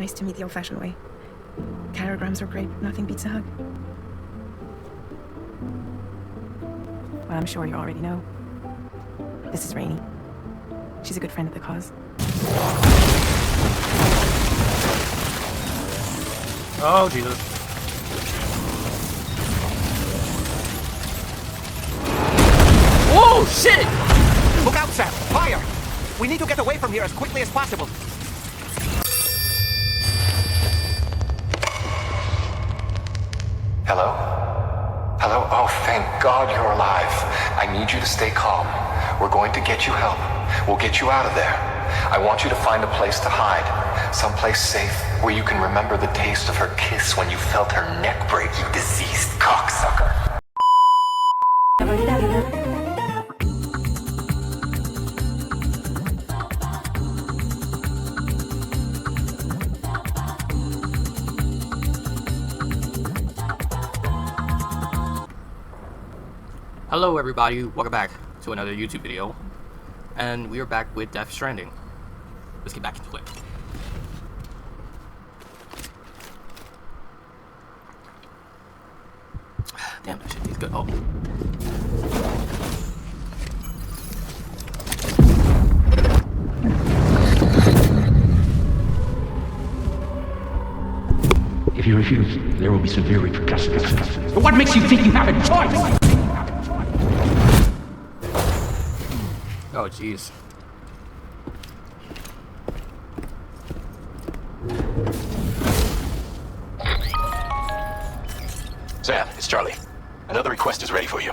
Nice to meet the old-fashioned way. Calories are great, but nothing beats a hug. Well, I'm sure you already know. This is Rainey. She's a good friend of the cause. Oh, Jesus. Whoa, shit! Look out, Sam! Fire! We need to get away from here as quickly as possible. Hello? Hello? Oh, thank God you're alive. I need you to stay calm. We're going to get you help. We'll get you out of there. I want you to find a place to hide. Someplace safe where you can remember the taste of her kiss when you felt her neck break, you diseased cocksucker. Hello everybody, welcome back to another YouTube video. And we are back with Stranding. Let's get back into it. Damn, that shit tastes good. Oh. If you refuse, there will be severe repercussions. But what makes you think you have a choice? Oh, jeez. Sam, it's Charlie. Another request is ready for you.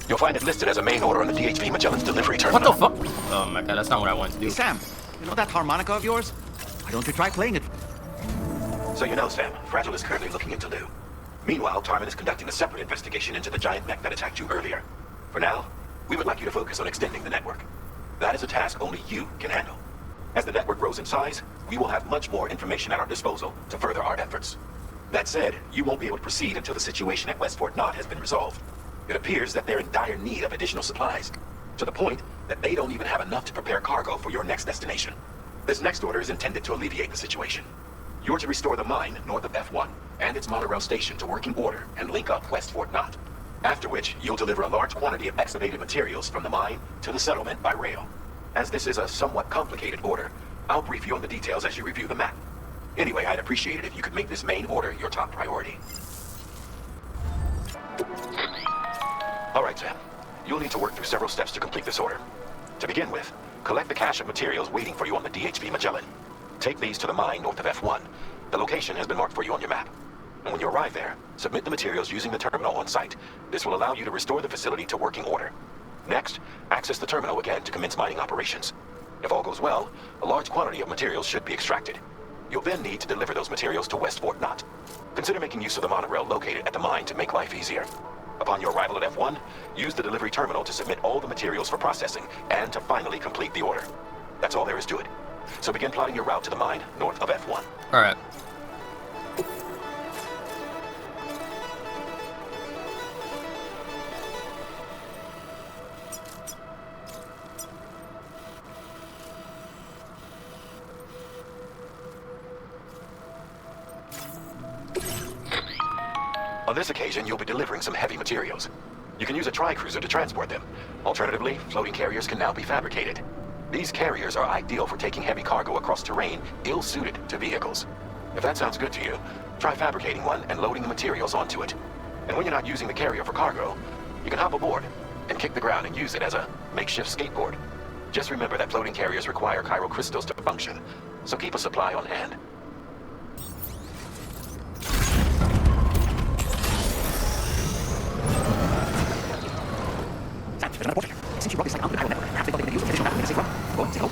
You'll find it listed as a main order on the DHV Magellan's delivery terminal. What the fuck? Oh my god, that's not what I wanted to do. Hey, Sam, you know that harmonica of yours? Why don't you try playing it? So you know, Sam, Fragile is currently looking into Lou. Meanwhile, Tarman is conducting a separate investigation into the giant mech that attacked you earlier. For now, we would like you to focus on extending the network. That is a task only you can handle. As the network grows in size, we will have much more information at our disposal to further our efforts. That said, you won't be able to proceed until the situation at West Fort Knott has been resolved. It appears that they're in dire need of additional supplies, to the point that they don't even have enough to prepare cargo for your next destination. This next order is intended to alleviate the situation. You're to restore the mine north of F1 and its monorail station to working order and link up West Fort Knott. After which, you'll deliver a large quantity of excavated materials from the mine to the settlement by rail. As this is a somewhat complicated order, I'll brief you on the details as you review the map. Anyway, I'd appreciate it if you could make this main order your top priority. Alright, Sam. You'll need to work through several steps to complete this order. To begin with, collect the cache of materials waiting for you on the DHV Magellan. Take these to the mine north of F1. The location has been marked for you on your map. And when you arrive there, submit the materials using the terminal on site. This will allow you to restore the facility to working order. Next, access the terminal again to commence mining operations. If all goes well, a large quantity of materials should be extracted. You'll then need to deliver those materials to West Fort Knott. Consider making use of the monorail located at the mine to make life easier. Upon your arrival at F1, use the delivery terminal to submit all the materials for processing and to finally complete the order. That's all there is to it. So begin plotting your route to the mine north of F1. Alright. On this occasion, you'll be delivering some heavy materials. You can use a tri-cruiser to transport them. Alternatively, floating carriers can now be fabricated. These carriers are ideal for taking heavy cargo across terrain ill-suited to vehicles. If that sounds good to you, try fabricating one and loading the materials onto it. And when you're not using the carrier for cargo, you can hop aboard and kick the ground and use it as a makeshift skateboard. Just remember that floating carriers require chiral crystals to function, so keep a supply on hand. Since you brought this site onto the chiral network, perhaps they thought they could use the traditional map to make a safe run. Go on, say hello.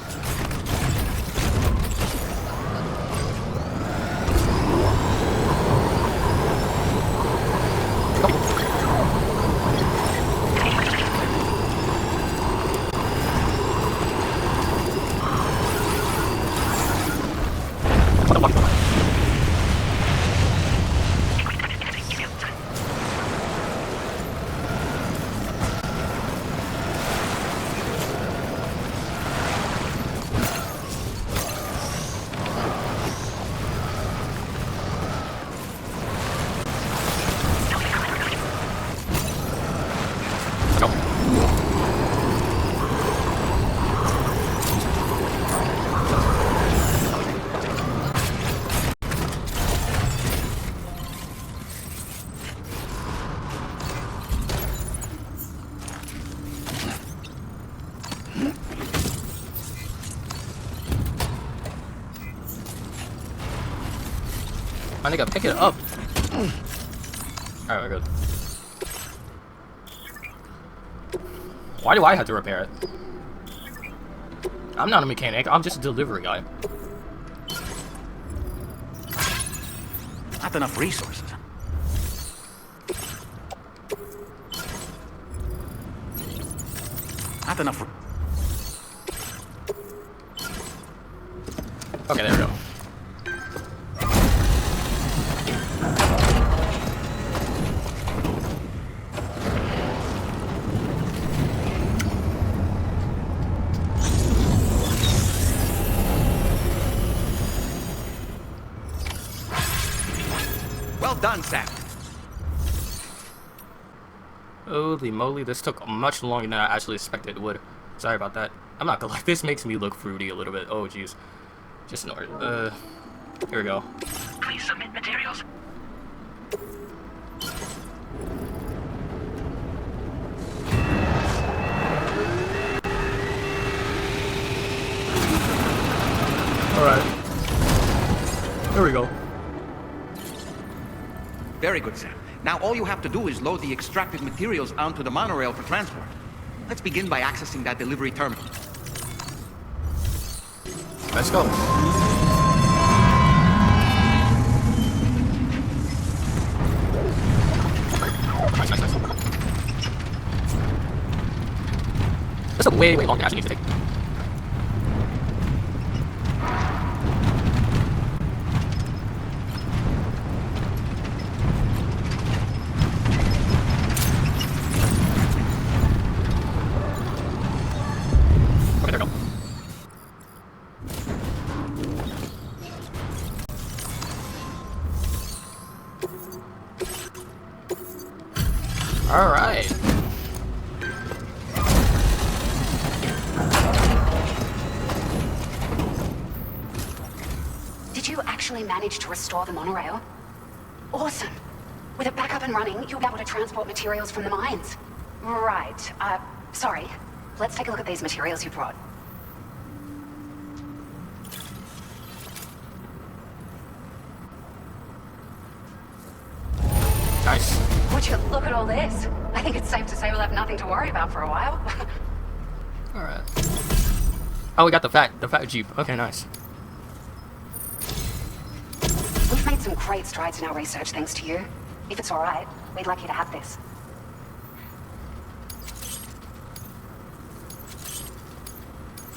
My nigga, pick it up. Alright, we're good. Why do I have to repair it? I'm not a mechanic, I'm just a delivery guy. Not enough resources. Not enough. Okay, there we go. Well done, Sam. Holy moly, this took much longer than I actually expected it would. Sorry about that. I'm not gonna lie, this makes me look fruity a little bit. Oh jeez. Just ignore it. Here we go. Please submit materials. Alright. There we go. Very good, Sam. Now all you have to do is load the extracted materials onto the monorail for transport. Let's begin by accessing that delivery terminal. Let's go. Nice, nice, nice. That's a way longer than I need to take. Okay, there we go. All right. Did you actually manage to restore the monorail? Awesome. With it back up and running, you'll be able to transport materials from the mines. Right. Sorry. Let's take a look at these materials you brought. Nice. Would you look at all this? I think it's safe to say we'll have nothing to worry about for a while. All right. Oh, we got the fat Jeep. Okay, nice. We've made some great strides in our research thanks to you. If it's all right, we'd like you to have this.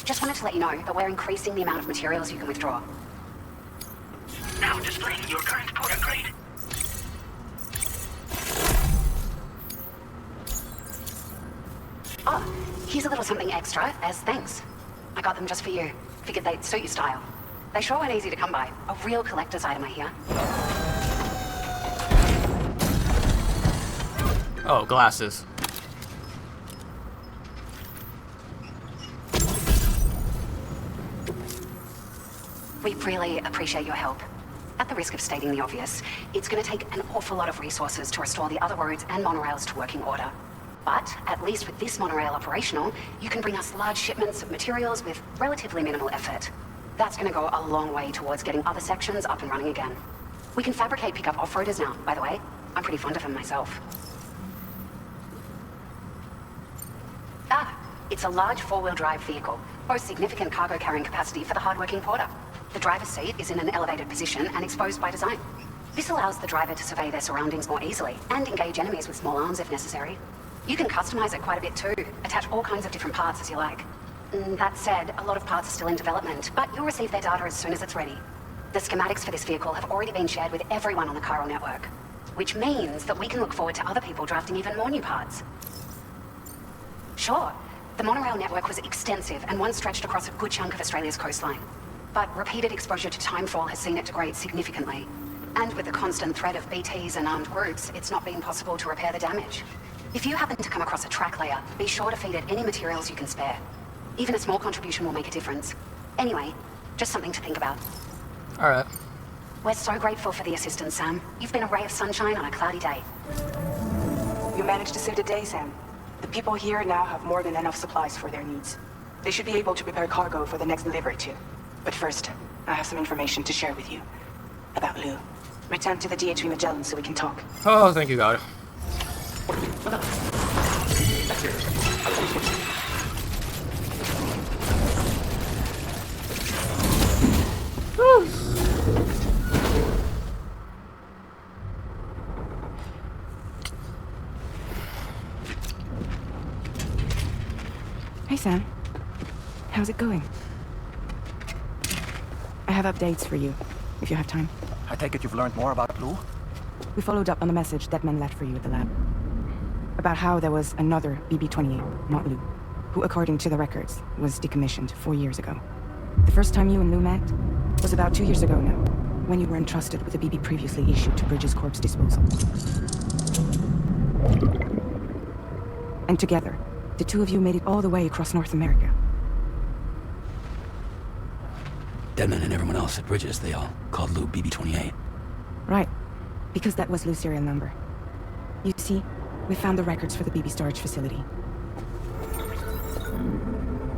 Just wanted to let you know that we're increasing the amount of materials you can withdraw. Now displaying your current port upgrade. Oh, here's a little something extra as thanks. I got them just for you. Figured they'd suit your style. They sure weren't easy to come by. A real collector's item, I hear. Oh, glasses. We really appreciate your help. At the risk of stating the obvious, it's going to take an awful lot of resources to restore the other roads and monorails to working order. But, at least with this monorail operational, you can bring us large shipments of materials with relatively minimal effort. That's going to go a long way towards getting other sections up and running again. We can fabricate pickup off-roaders now, by the way. I'm pretty fond of them myself. Ah, it's a large four-wheel drive vehicle, boasts significant cargo carrying capacity for the hard-working porter. The driver's seat is in an elevated position and exposed by design. This allows the driver to survey their surroundings more easily and engage enemies with small arms if necessary. You can customize it quite a bit too, attach all kinds of different parts as you like. That said, a lot of parts are still in development, but you'll receive their data as soon as it's ready. The schematics for this vehicle have already been shared with everyone on the chiral network, which means that we can look forward to other people drafting even more new parts. Sure, the monorail network was extensive and once stretched across a good chunk of Australia's coastline. But repeated exposure to timefall has seen it degrade significantly. And with the constant threat of BTs and armed groups, it's not been possible to repair the damage. If you happen to come across a track layer, be sure to feed it any materials you can spare. Even a small contribution will make a difference. Anyway, just something to think about. Alright. We're so grateful for the assistance, Sam. You've been a ray of sunshine on a cloudy day. You managed to save the day, Sam. The people here now have more than enough supplies for their needs. They should be able to prepare cargo for the next delivery too. But first, I have some information to share with you. About Lou. Return to the DHV Magellan so we can talk. Oh, thank you, God. Hey, Sam. How's it going? I have updates for you, if you have time. I take it you've learned more about Lou? We followed up on the message Deadman left for you at the lab. About how there was another BB-28, not Lou, who, according to the records, was decommissioned 4 years ago. The first time you and Lou met was about 2 years ago now, when you were entrusted with a BB previously issued to Bridges Corp's disposal. And together, the two of you made it all the way across North America. Deadman and everyone else at Bridges, they all called Lou BB-28. Right, because that was Lou's serial number. You see, we found the records for the BB storage facility.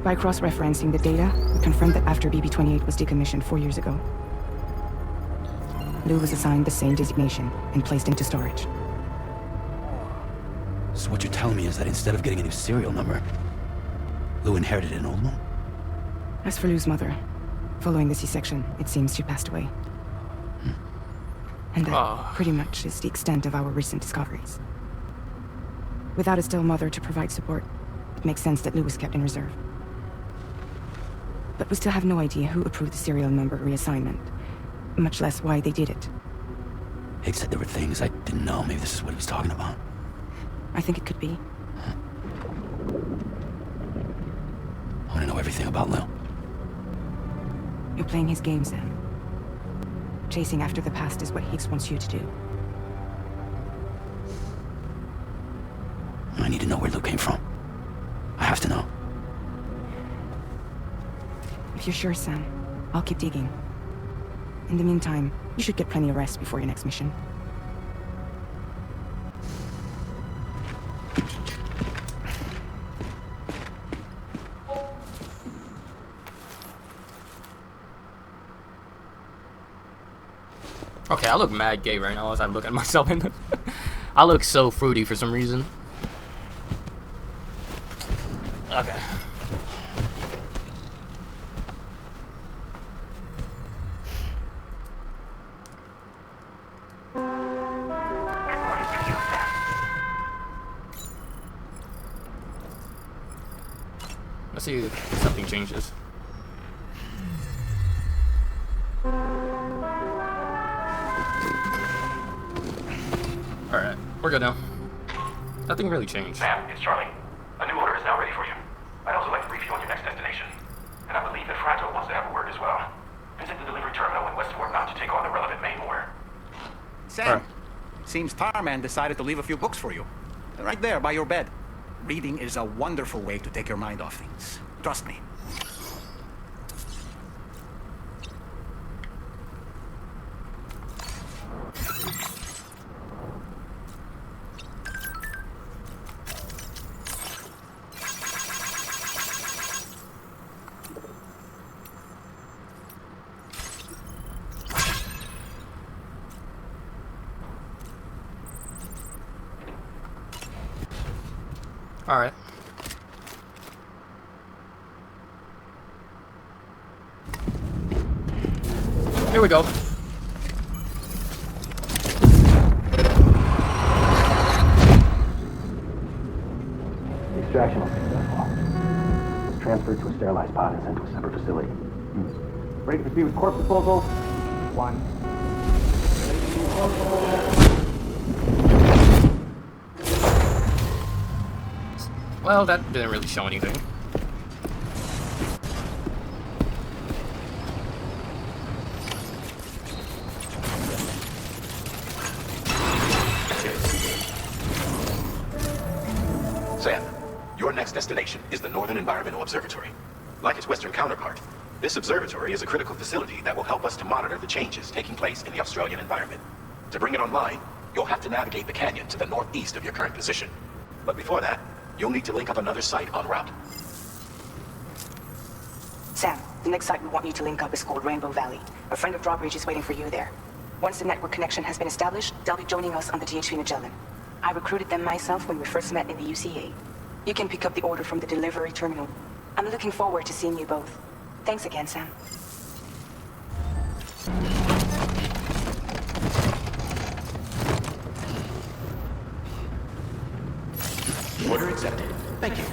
By cross-referencing the data, we confirmed that after BB-28 was decommissioned 4 years ago, Lou was assigned the same designation and placed into storage. So what you're telling me is that instead of getting a new serial number, Lou inherited an old one? As for Lou's mother, following the C-section, it seems she passed away. And that pretty much is the extent of our recent discoveries. Without a still mother to provide support, it makes sense that Lou was kept in reserve. But we still have no idea who approved the serial number reassignment, much less why they did it. Higgs said there were things I didn't know. Maybe this is what he was talking about. I think it could be. I want to know everything about Lou. You're playing his game, Sam. Chasing after the past is what Higgs wants you to do. I need to know where Lou came from. I have to know. If you're sure, Sam, I'll keep digging. In the meantime, you should get plenty of rest before your next mission. Okay, I look mad gay right now as I look at myself in the... I look so fruity for some reason. Okay. Let's see if something changes. Alright, we're good now. Nothing really changed. Sam, it's Charlie. A new order is now ready for you. I'd also like to brief you on your next destination. And I believe that Fragile wants to have a word as well. Visit the delivery terminal in Westport now to take on the relevant main order. Sam, seems Tarman decided to leave a few books for you. Right there, by your bed. Reading is a wonderful way to take your mind off things. Trust me. Alright. Here we go. Extraction was successful. Transferred to a sterilized pod and sent to a separate facility. Ready to proceed with corpse disposal? 1. Well, that didn't really show anything. Sam, your next destination is the Northern Environmental Observatory. Like its western counterpart, this observatory is a critical facility that will help us to monitor the changes taking place in the Australian environment. To bring it online, you'll have to navigate the canyon to the northeast of your current position. But before that, you'll need to link up another site en route. Sam, the next site we want you to link up is called Rainbow Valley. A friend of Drawbridge is waiting for you there. Once the network connection has been established, they'll be joining us on the DHV Magellan. I recruited them myself when we first met in the UCA. You can pick up the order from the delivery terminal. I'm looking forward to seeing you both. Thanks again, Sam. Order accepted. Thank you.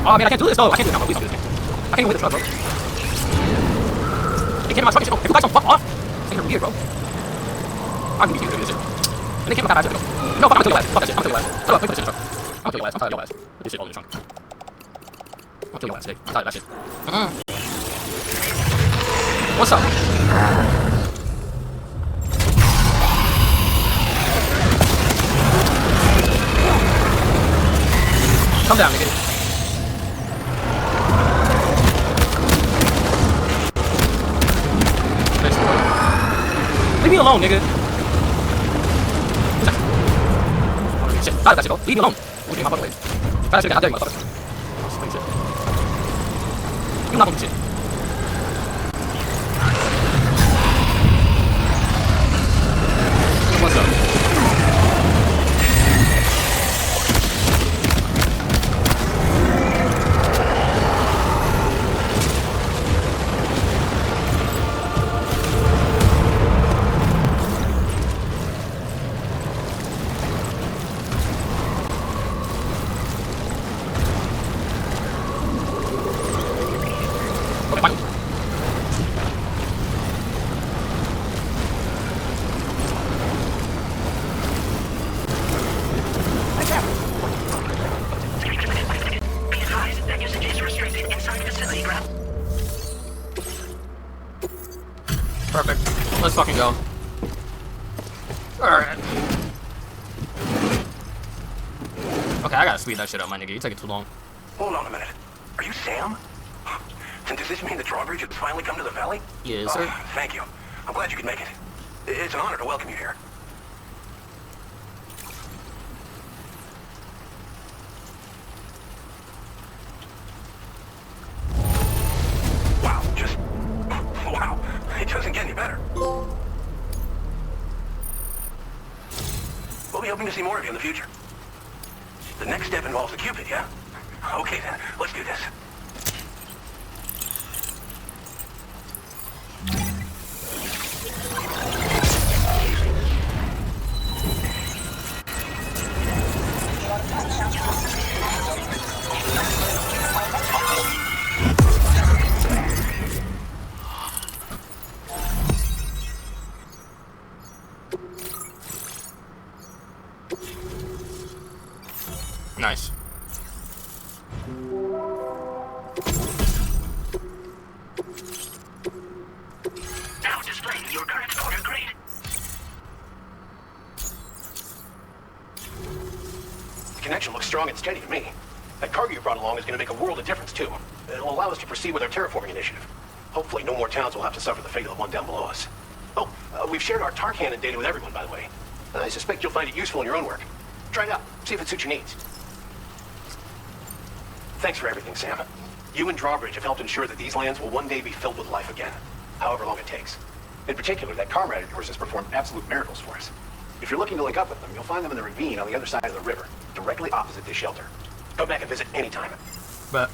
Oh man, I can't do this though. I can't do this. No, please don't do this. I can't even wait the truck, bro. They came in my truck and shit. Oh, if you guys don't fuck off, it's gonna be weird, bro. I'm gonna be doing this shit. And they came up with that bad shit. No, fuck, I'm gonna kill your ass. Fuck that shit. I'm gonna kill your ass. Shut up, put this shit in the truck. I'm gonna kill your ass. I'm tired of your ass. Put this shit all in the trunk. I'm gonna kill your ass today. I'm tired of that shit. What's up? Come down, nigga. Leave me alone, nigga. Oh, shit. Stop that shit, bro. Leave me alone. What are you my fucking face? Try that shit again. How dare you, motherfucker. Fucking shit. You not fucking shit. What's up? Perfect. Let's fucking go. Alright. Okay, I gotta speed that shit up, my nigga. You taking too long. Hold on a minute. Are you Sam? And does this mean the drawbridge has finally come to the valley? Yes, sir. Thank you. I'm glad you could make it. It's an honor to welcome you here. Wow, just... Wow. It doesn't get any better. We'll be hoping to see more of you in the future. The next step involves the Cupid, yeah? Okay then, let's do this. Nice. Now displaying your current order grade. The connection looks strong and steady to me. That cargo you brought along is going to make a world of difference, too. It'll allow us to proceed with our terraforming initiative. Hopefully no more towns will have to suffer the fate of the one down below us. Oh, we've shared our tar cannon data with everyone, by the way. I suspect you'll find it useful in your own work. Try it out. See if it suits your needs. Thanks for everything, Sam. You and Drawbridge have helped ensure that these lands will one day be filled with life again, however long it takes. In particular, that comrade of yours has performed absolute miracles for us. If you're looking to link up with them, you'll find them in the ravine on the other side of the river, directly opposite this shelter. Come back and visit anytime. But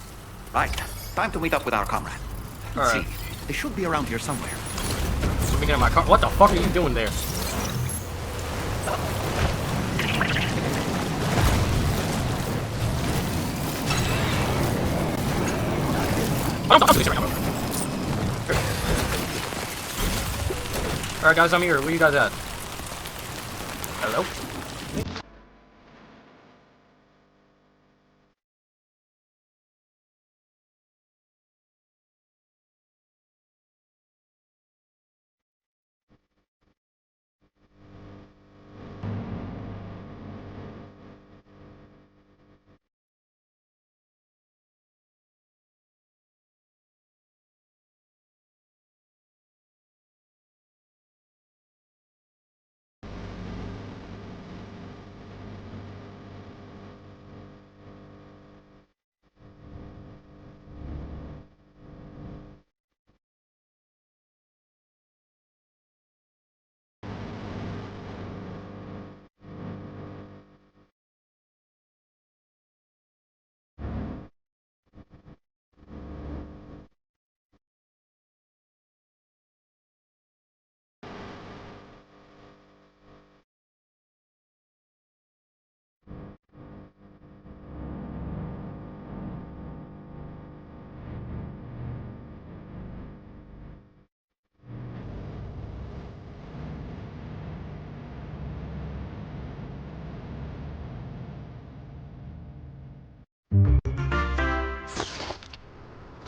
Right. Time to meet up with our comrade. Let's Alright. see. They should be around here somewhere. let me get in my car. What the fuck are you doing there? I don't talk to this right now, bro. Alright guys, I'm here. Where you guys at? Hello?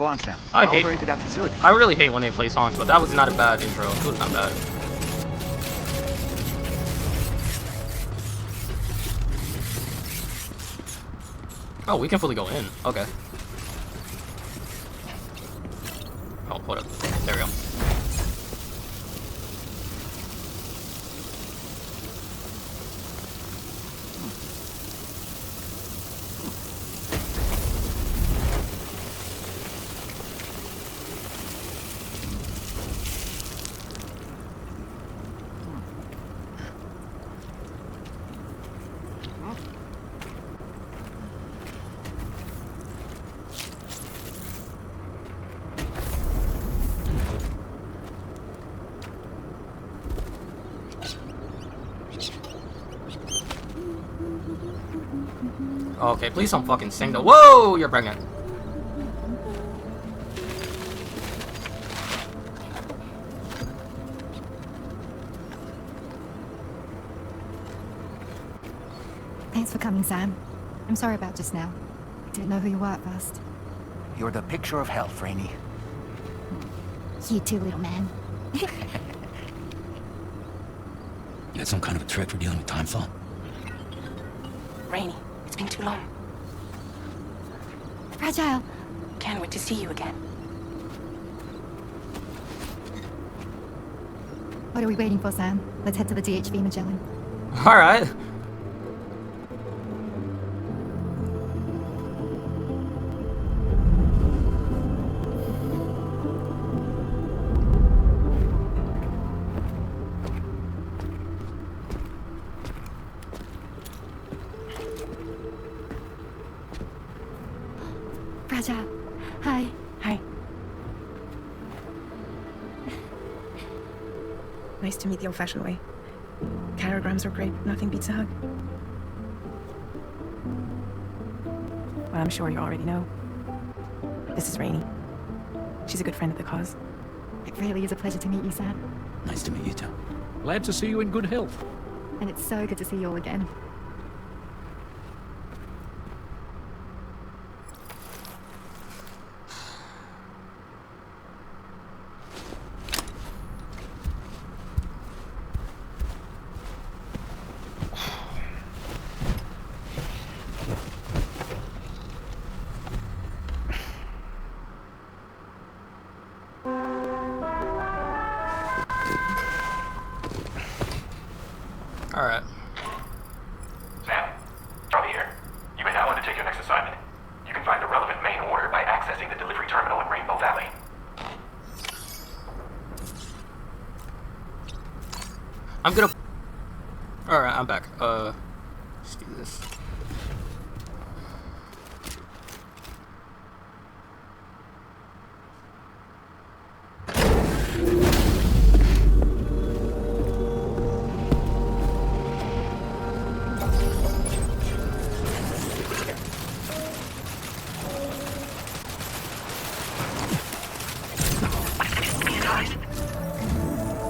Go on, Sam. I Over into that facility. I really hate when they play songs, but that was not a bad intro. It was not bad. Oh, we can fully go in. Okay. Oh, hold up. There we go. Okay, please don't fucking sing the— Whoa! You're pregnant. Thanks for coming, Sam. I'm sorry about just now. I didn't know who you were at first. You're the picture of health, Rainey. You too, little man. You had some kind of a trick for dealing with timefall? Rainey, it's been too long. Fragile. Can't wait to see you again. What are we waiting for, Sam? Let's head to the DHV Magellan. Alright. Fragile. Hi. Hi. Nice to meet the old-fashioned way. Carograms are great. Nothing beats a hug. Well, I'm sure you already know. This is Rainey. She's a good friend of the cause. It really is a pleasure to meet you, Sam. Nice to meet you too. Glad to see you in good health. And it's so good to see you all again. Alright. Sam, Charlie here. You may now undertake your next assignment. You can find the relevant main order by accessing the delivery terminal in Rainbow Valley. I'm gonna— Alright, I'm back. Let's do this.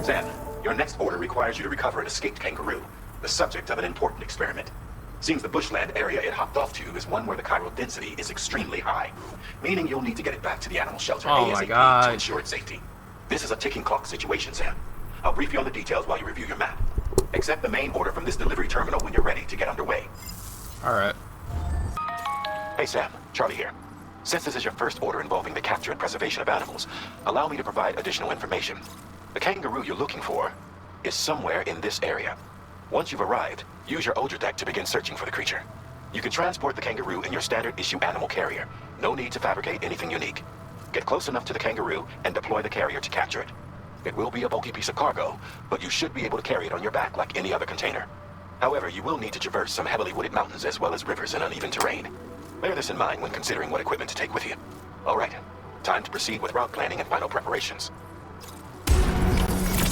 Sam, your next order requires you to recover an escaped kangaroo, the subject of an important experiment. Seems the bushland area it hopped off to is one where the chiral density is extremely high, meaning you'll need to get it back to the animal shelter Oh my ASAP God. to ensure its safety. This is a ticking clock situation, Sam. I'll brief you on the details while you review your map. Accept the main order from this delivery terminal when you're ready to get underway. Alright. Hey Sam, Charlie here. Since this is your first order involving the capture and preservation of animals, allow me to provide additional information. The kangaroo you're looking for is somewhere in this area. Once you've arrived, use your Ultra deck to begin searching for the creature. You can transport the kangaroo in your standard issue animal carrier. No need to fabricate anything unique. Get close enough to the kangaroo and deploy the carrier to capture it. It will be a bulky piece of cargo, but you should be able to carry it on your back like any other container. However, you will need to traverse some heavily wooded mountains as well as rivers and uneven terrain. Bear this in mind when considering what equipment to take with you. All right, time to proceed with route planning and final preparations.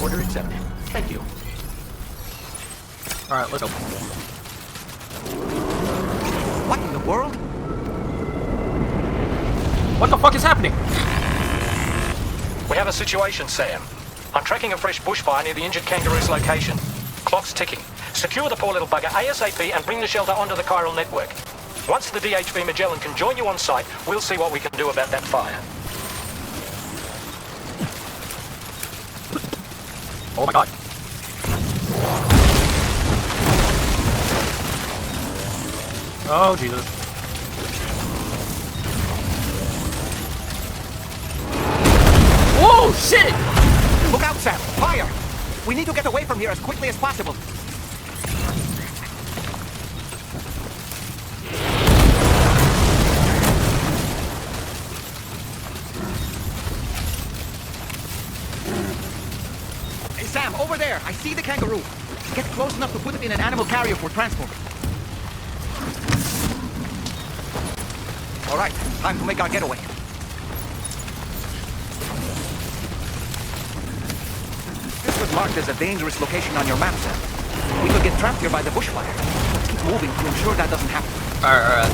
Order accepted. Thank you. Alright, let's go. What in the world? What the fuck is happening? We have a situation, Sam. I'm tracking a fresh bushfire near the injured kangaroo's location. Clock's ticking. Secure the poor little bugger ASAP and bring the shelter onto the chiral network. Once the DHV Magellan can join you on site, we'll see what we can do about that fire. Oh my god. Oh, Jesus. Whoa, shit! Look out, Sam! Fire! We need to get away from here as quickly as possible. Hey, Sam, over there! I see the kangaroo! Get close enough to put it in an animal carrier for transport. All right, time to make our getaway. This was marked as a dangerous location on your map, Sam. We could get trapped here by the bushfire. Let's keep moving to ensure that doesn't happen. Alright.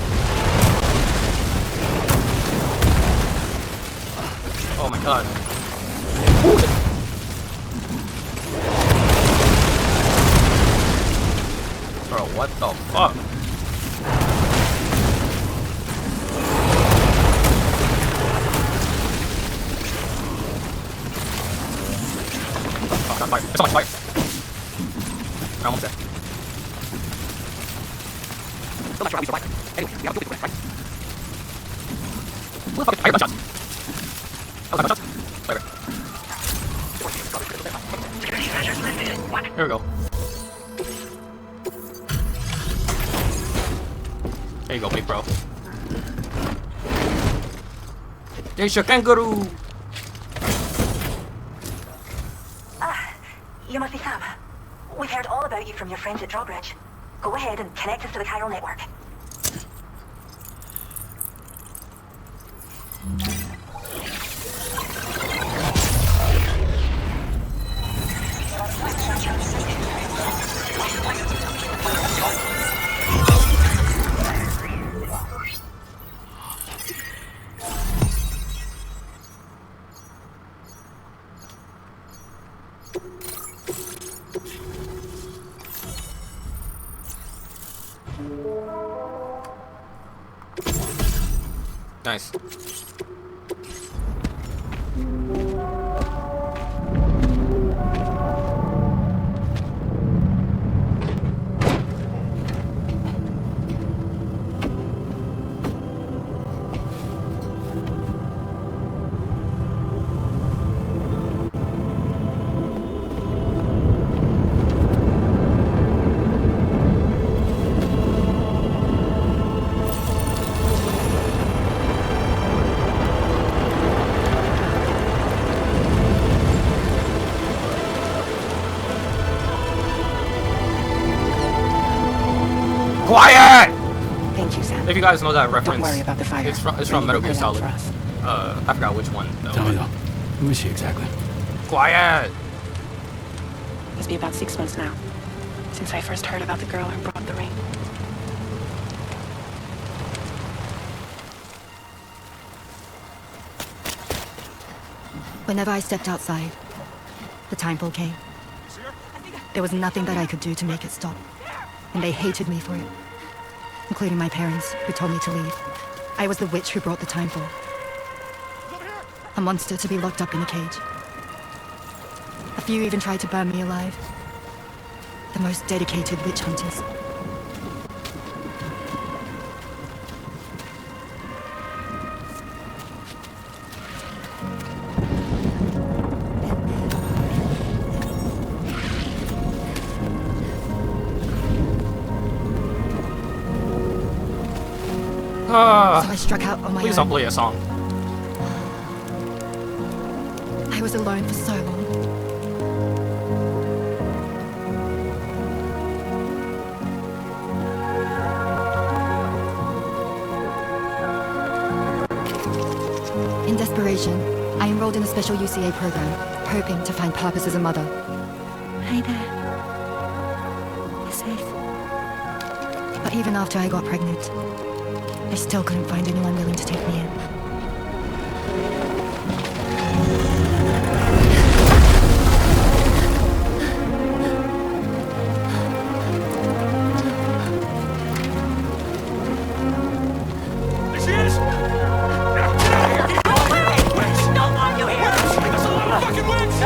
Oh my god. Ooh. Bro, what the fuck? Oh, fire. There's so much fire. I'm almost dead. Still not sure how we survived. Anyway, we have to do it, right? Who the fuck is fire gunshots? Oh, fire gunshots? Whatever. Here we go. There you go, big bro. There's your kangaroo! You must be Sam. We've heard all about you from your friends at Drawbridge. Go ahead and connect us to the chiral network. Nice. Quiet! Thank you, Sam. If you guys know that reference, Don't worry about the fire. it's from Metal Gear Solid. For us. I forgot which one though. Tell me though, who is she exactly? Quiet! Must be about 6 months now, since I first heard about the girl who brought the ring. Whenever I stepped outside, the time pull came. There was nothing that I could do to make it stop, and they hated me for it, including my parents, who told me to leave. I was the witch who brought the time pull. A monster to be locked up in a cage. A few even tried to burn me alive. The most dedicated witch hunters. So I struck out on my Please own. don't play a song. I was alone for so long. In desperation, I enrolled in a special UCA program, hoping to find purpose as a mother. Hi there. You're safe. But even after I got pregnant, I still couldn't find anyone willing to take me in. There she is! Don't want you here! That's a lot of fucking wings!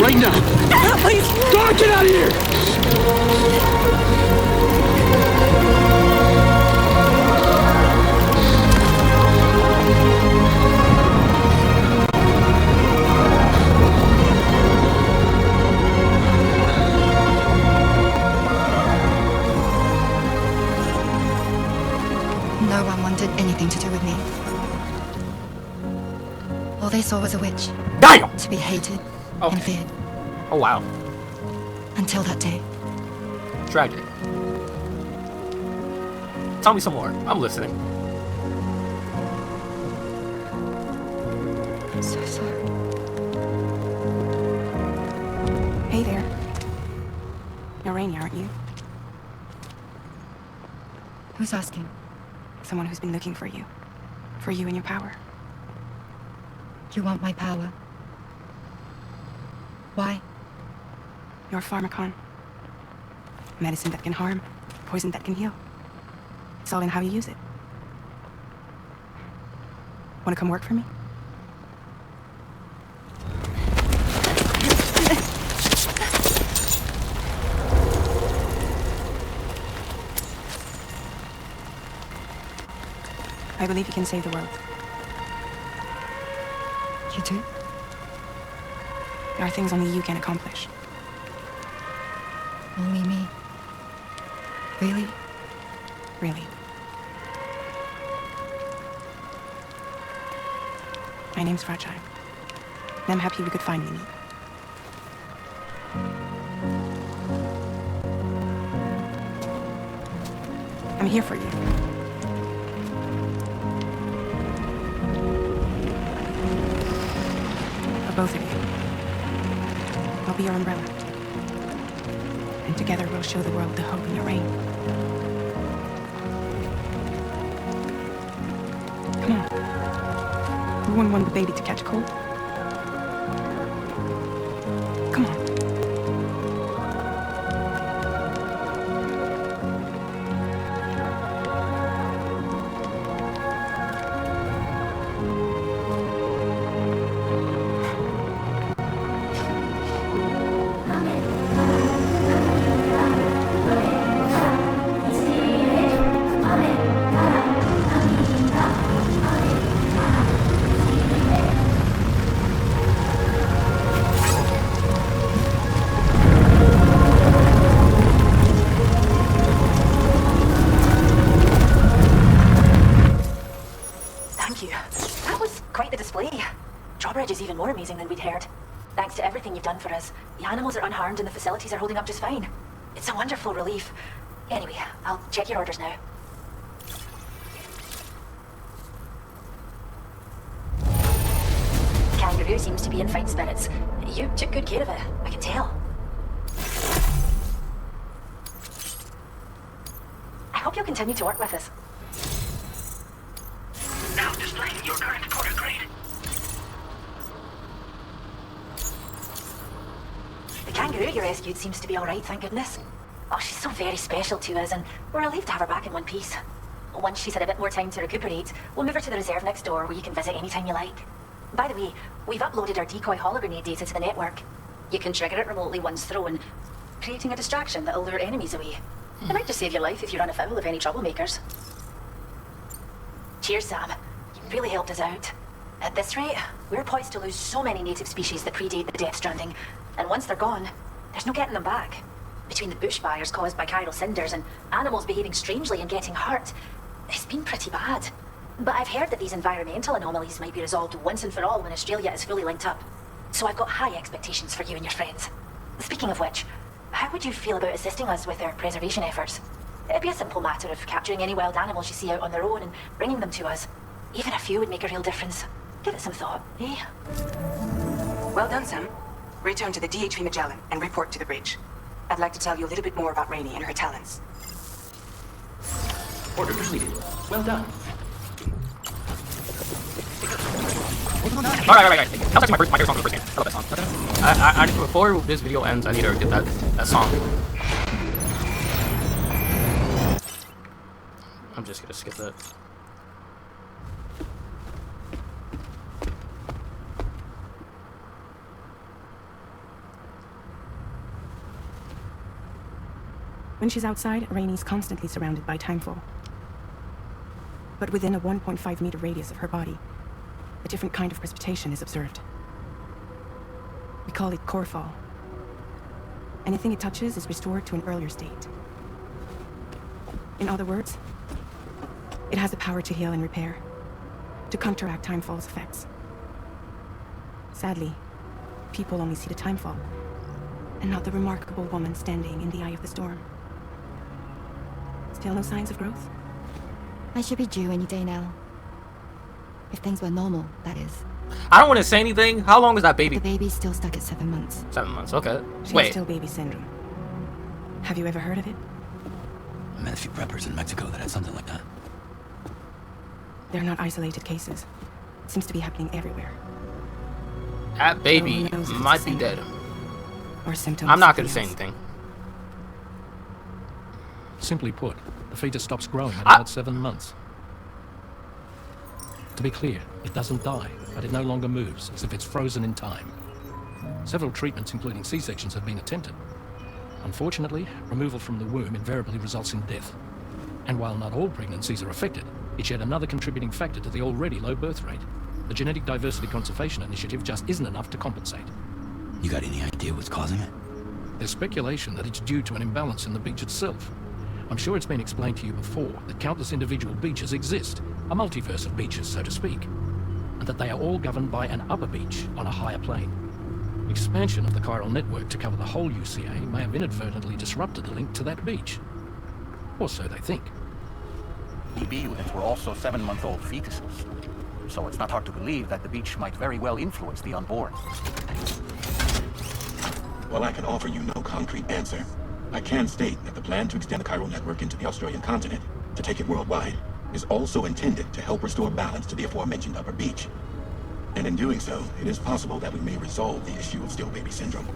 right now! Please! Don't get out of here! No one wanted anything to do with me. All they saw was a witch. Damn! To be hated Okay. and feared. Oh wow. Until that day. Tragic. Tell me some more. I'm listening. I'm so sorry. Hey there. You're Rainey, aren't you? Who's asking? Someone who's been looking for you. For you and your power. You want my power? Why? Your pharmacon. Medicine that can harm. Poison that can heal. It's all in how you use it. Want to come work for me? I believe you can save the world. You do? There are things only you can accomplish. Only me. Really? Really. My name's Fragile. And I'm happy we could finally meet. I'm here for you. For both of you. I'll be your umbrella. And together we'll show the world the hope in the rain. Come on. We wouldn't want the baby to catch a cold. Come on. Drawbridge is even more amazing than we'd heard. Thanks to everything you've done for us, the animals are unharmed and the facilities are holding up just fine. It's a wonderful relief. Anyway, I'll check your orders now. Kangaroo seems to be in fine spirits. You took good care of it, I can tell. I hope you'll continue to work with us. Now displaying your current quarter grade. The kangaroo you rescued seems to be alright, thank goodness. Oh, she's so very special to us, and we're relieved to have her back in one piece. Once she's had a bit more time to recuperate, we'll move her to the reserve next door where you can visit anytime you like. By the way, we've uploaded our decoy hologrenade data to the network. You can trigger it remotely once thrown, creating a distraction that'll lure enemies away. It might just save your life if you run afoul of any troublemakers. Cheers, Sam. You really helped us out. At this rate, we're poised to lose so many native species that predate the Death Stranding, and once they're gone, there's no getting them back. Between the bushfires caused by chiral cinders and animals behaving strangely and getting hurt, it's been pretty bad. But I've heard that these environmental anomalies might be resolved once and for all when Australia is fully linked up. So I've got high expectations for you and your friends. Speaking of which, how would you feel about assisting us with our preservation efforts? It'd be a simple matter of capturing any wild animals you see out on their own and bringing them to us. Even a few would make a real difference. Give it some thought, eh? Well done, Sam. Return to the DHV Magellan and report to the bridge. I'd like to tell you a little bit more about Rainey and her talents. Order completed. Well done. Alright. That was actually my favorite song for the first game. I love that song. I before this video ends, I need to get that song. I'm just gonna skip that. When she's outside, Rainey's constantly surrounded by timefall. But within a 1.5-meter radius of her body, a different kind of precipitation is observed. We call it core fall. Anything it touches is restored to an earlier state. In other words, it has the power to heal and repair, to counteract timefall's effects. Sadly, people only see the timefall, and not the remarkable woman standing in the eye of the storm. Still no signs of growth? I should be due any day now. If things were normal, that is. I don't want to say anything. How long is that baby? The baby's still stuck at 7 months. 7 months, okay. She Wait. has still baby syndrome. Have you ever heard of it? I met a few preppers in Mexico that had something like that. They're not isolated cases. It seems to be happening everywhere. That baby No one knows if it's might the be same dead. Or symptoms. I'm not going to something say else. anything. Simply put, the fetus stops growing at about 7 months. To be clear, it doesn't die, but it no longer moves, as if it's frozen in time. Several treatments, including C-sections, have been attempted. Unfortunately, removal from the womb invariably results in death. And while not all pregnancies are affected, it's yet another contributing factor to the already low birth rate. The Genetic Diversity Conservation Initiative just isn't enough to compensate. You got any idea what's causing it? There's speculation that it's due to an imbalance in the beach itself. I'm sure it's been explained to you before that countless individual beaches exist, a multiverse of beaches, so to speak, and that they are all governed by an upper beach on a higher plane. Expansion of the chiral network to cover the whole UCA may have inadvertently disrupted the link to that beach. Or so they think. EB units were also 7-month-old fetuses, so it's not hard to believe that the beach might very well influence the unborn. While I can offer you no concrete answer, I can state that the plan to extend the chiral network into the Australian continent, to take it worldwide, is also intended to help restore balance to the aforementioned upper beach. And in doing so, it is possible that we may resolve the issue of still baby syndrome.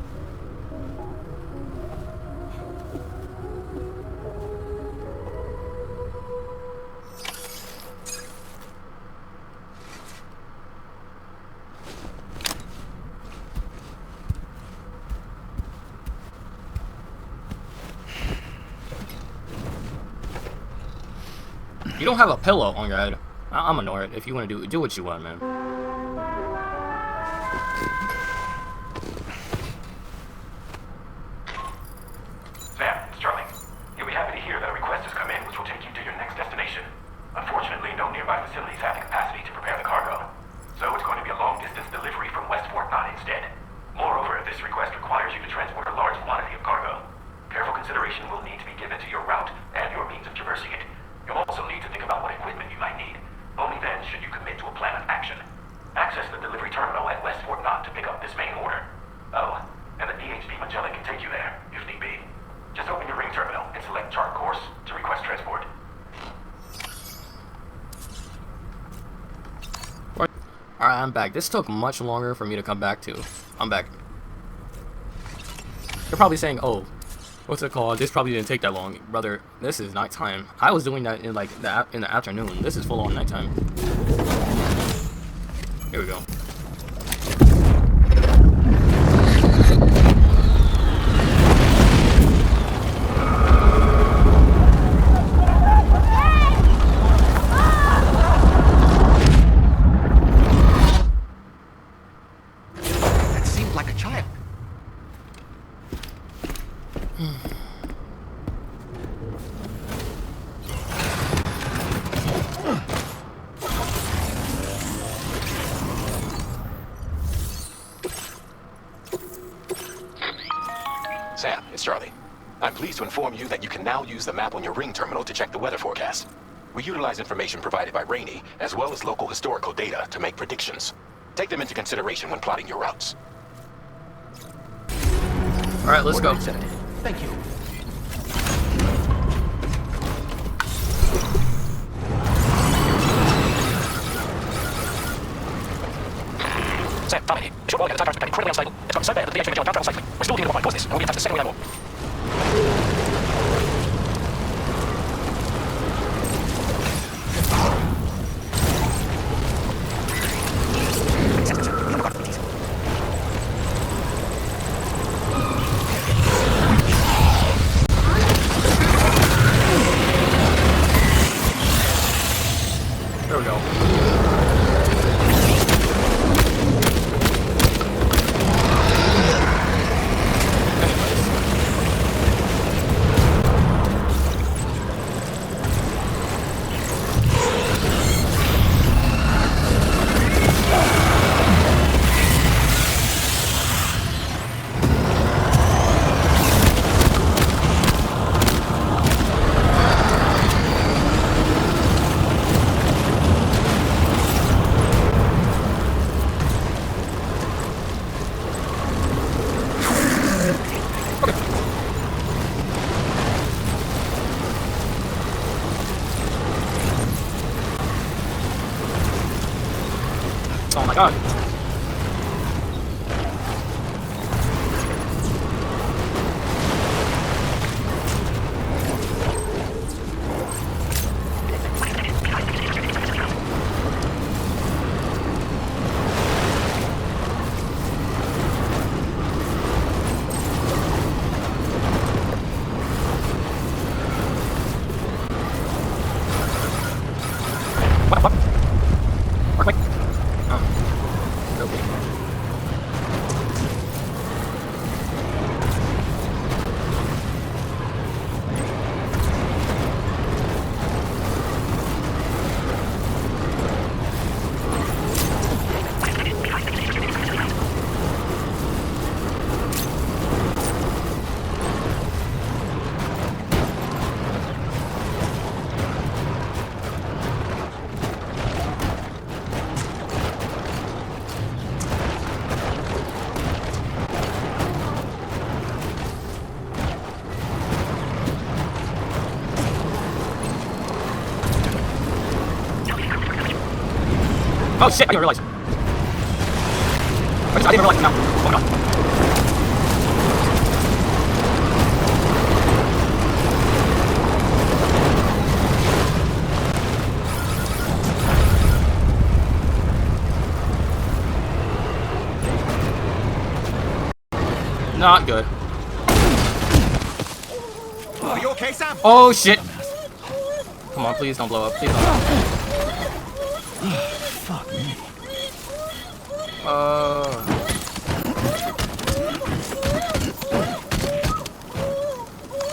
You don't have a pillow on your head. I'm annoyed. If you want to do what you want, man. Sam, it's Stranding. You'll be happy to hear that a request has come in which will take you to your next destination. Unfortunately, no nearby facilities have the capacity to prepare the cargo. So it's going to be a long-distance delivery from West Fort Knott instead. Moreover, this request requires you to transport a large quantity of cargo. Careful consideration will need to be given to your route and your means of traversing it. You'll also need to think about what equipment you might need. Only then should you commit to a plan of action. Access the delivery terminal at West Fort Knott to pick up this main order. Oh, and the DHD Magellan can take you there, if need be. Just open your ring terminal and select chart course to request transport. Alright, I'm back. This took much longer for me to come back to. I'm back. You're probably saying, oh, what's it called? This probably didn't take that long. Brother, this is nighttime. I was doing that in like in the afternoon. This is full on nighttime. Here we go. That seemed like a child. Sam, it's Charlie. I'm pleased to inform you that you can now use the map on your ring terminal to check the weather forecast. We utilize information provided by Rainey, as well as local historical data to make predictions. Take them into consideration when plotting your routes. Alright, let's go. Thank you. Sam, follow me. It's your boy, the time is incredibly unstable. It's gotten so bad that the DHD Magellan can't travel safely. We're still looking to find this, and we'll be in touch the second we know more. There we go. Oh my god. What? Wait. Oh. Okay. Oh shit, I didn't realize. I didn't realize. No. Oh my god. Not good. Are you okay, Sam? Oh shit. Come on, please don't blow up. Please don't blow up. Fuck me.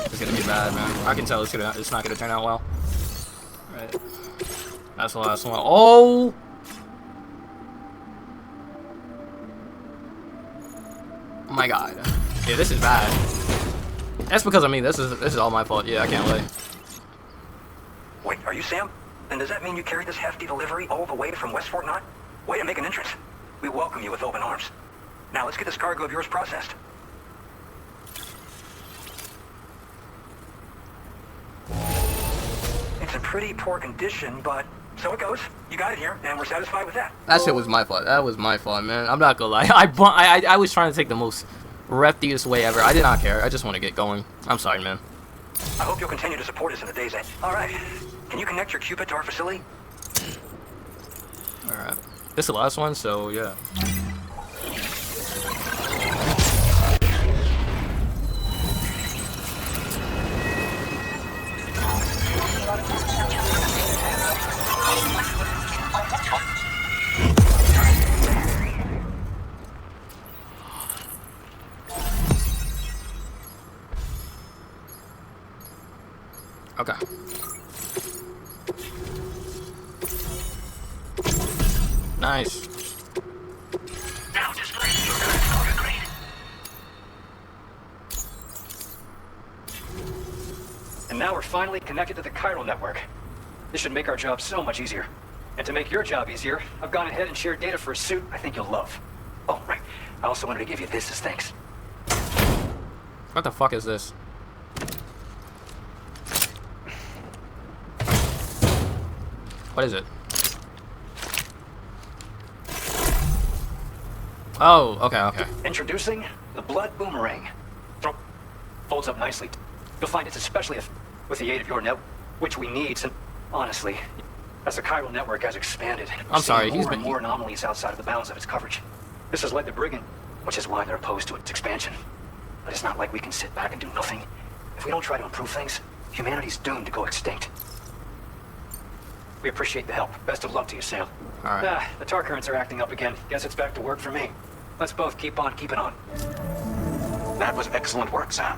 It's gonna be bad, man. I can tell it's not gonna turn out well. Right. That's the last one. Oh! Oh my god. Yeah, this is bad. That's because of me. This is all my fault. Yeah, I can't wait. Wait, are you Sam? Then does that mean you carried this hefty delivery all the way from West Fort Knott? Way to make an entrance. We welcome you with open arms. Now let's get this cargo of yours processed. It's in pretty poor condition, but so it goes. You got it here, and we're satisfied with that. That shit was my fault. That was my fault, man. I'm not gonna lie. I was trying to take the most reftiest way ever. I did not care. I just want to get going. I'm sorry, man. I hope you'll continue to support us in the days ahead. All right. Can you connect your Cupid to our facility? All right. This is the last one, so yeah. Okay. Nice. Now display your current cargo grade. And now we're finally connected to the chiral network. This should make our job so much easier. And to make your job easier, I've gone ahead and shared data for a suit I think you'll love. Oh, right. I also wanted to give you this as thanks. What the fuck is this? What is it? Oh, okay. Introducing the Blood Boomerang. Folds up nicely. You'll find it's especially with the aid of your net, which we need. And honestly, as the chiral network has expanded, I'm sorry, he's been more anomalies outside of the bounds of its coverage. This has led the Brigand, which is why they're opposed to its expansion. But it's not like we can sit back and do nothing. If we don't try to improve things, humanity's doomed to go extinct. We appreciate the help. Best of luck to you, Sam. Alright. The tar currents are acting up again. Guess it's back to work for me. Let's both keep on keeping on. That was excellent work, Sam.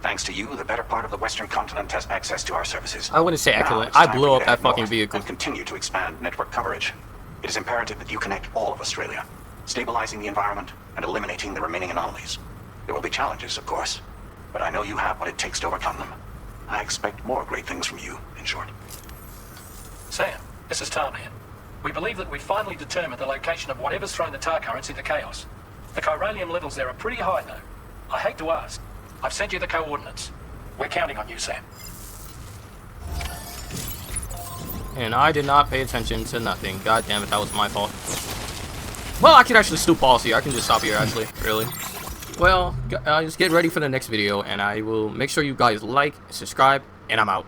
Thanks to you, the better part of the Western continent has access to our services. I wouldn't say Now excellent. it's I time blew for you up to that head fucking north vehicle. and continue to expand network coverage. It is imperative that you connect all of Australia, stabilizing the environment and eliminating the remaining anomalies. There will be challenges, of course, but I know you have what it takes to overcome them. I expect more great things from you, in short. Sam, this is Tarman. We believe that we've finally determined the location of whatever's thrown the tar currents into chaos. The chiralium levels there are pretty high, though. I hate to ask. I've sent you the coordinates. We're counting on you, Sam. And I did not pay attention to nothing. God damn it, that was my fault. Well, I can actually still pause here. I can just stop here, actually. Really. Well, just get ready for the next video, and I will make sure you guys like, subscribe, and I'm out.